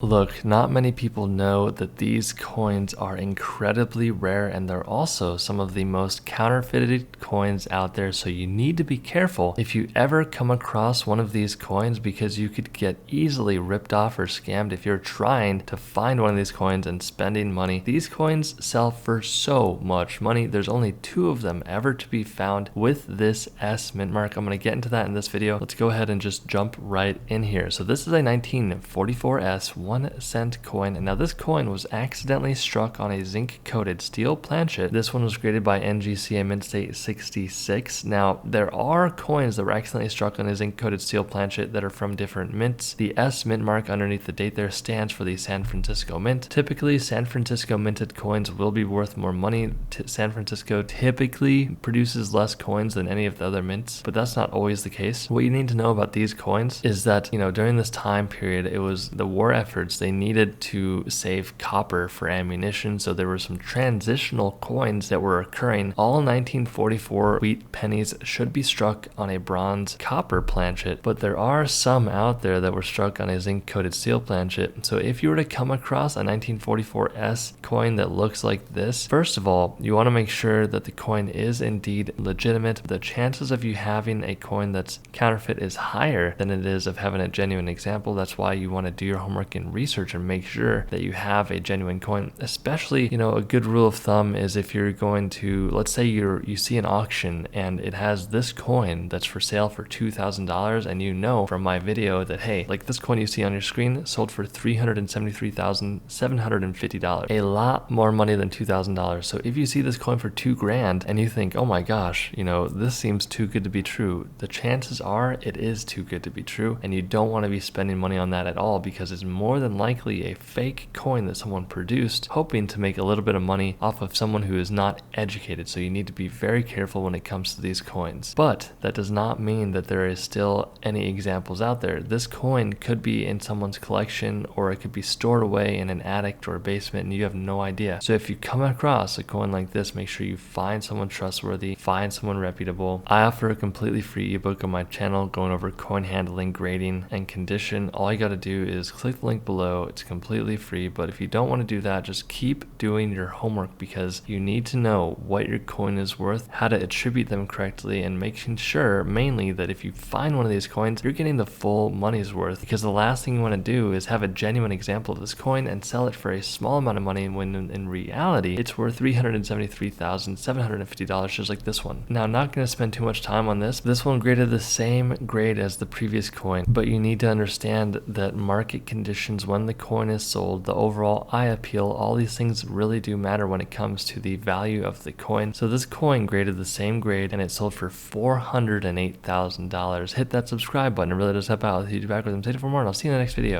Look, not many people know that these coins are incredibly rare and they're also some of the most counterfeited coins out there, so you need to be careful if you ever come across one of these coins because you could get easily ripped off or scammed if you're trying to find one of these coins and spending money. These coins sell for so much money. There's only 2 of them ever to be found with this S mint mark. I'm going to get into that in this video. Let's go ahead and just jump right in here. So this is a 1944 S 1-cent coin, and now this coin was accidentally struck on a zinc coated steel planchet. This one was created by NGCA mint state 66. Now there are coins that were accidentally struck on a zinc coated steel planchet that are from different mints. The S mint mark underneath the date there stands for the San Francisco Mint. Typically San Francisco minted coins will be worth more money. San Francisco typically produces less coins than any of the other mints, but that's not always the case. What you need to know about these coins is that, during this time period, it was the war efforts. They needed to save copper for ammunition, so there were some transitional coins that were occurring. All 1944 wheat pennies should be struck on a bronze copper planchet, but there are some out there that were struck on a zinc coated steel planchet. So if you were to come across a 1944 S coin that looks like this, first of all, you want to make sure that the coin is indeed legitimate. The chances of you having a coin that's counterfeit is higher than it is of having a genuine example. That's why you want to do your homework and research and make sure that you have a genuine coin. Especially, a good rule of thumb is if you're going to, let's say you see an auction and it has this coin that's for sale for $2,000, and you know from my video that, hey, like this coin you see on your screen sold for $373,750, a lot more money than $2,000. So if you see this coin for $2,000 and you think, oh my gosh, this seems too good to be true, the chances are it is too good to be true, and you don't want to be spending money on that at all, because it's more than likely a fake coin that someone produced hoping to make a little bit of money off of someone who is not educated. So you need to be very careful when it comes to these coins. But that does not mean that there is still any examples out there. This coin could be in someone's collection, or it could be stored away in an attic or a basement and you have no idea. So if you come across a coin like this, make sure you find someone trustworthy, find someone reputable. I offer a completely free ebook on my channel going over coin handling, grading, and condition. All you got to do is click the link below. It's completely free, but if you don't want to do that, just keep doing your homework, because you need to know what your coin is worth, how to attribute them correctly, and making sure mainly that if you find one of these coins, you're getting the full money's worth, because the last thing you want to do is have a genuine example of this coin and sell it for a small amount of money when in reality it's worth $373,750, just like this one. Now, I'm not going to spend too much time on this. This one graded the same grade as the previous coin, but you need to understand that market conditions, when the coin is sold, the overall eye appeal, all these things really do matter when it comes to the value of the coin. So this coin graded the same grade and it sold for $408,000. Hit that subscribe button, it really does help out. I'll see you back with them. Stay tuned for more, and I'll see you in the next video.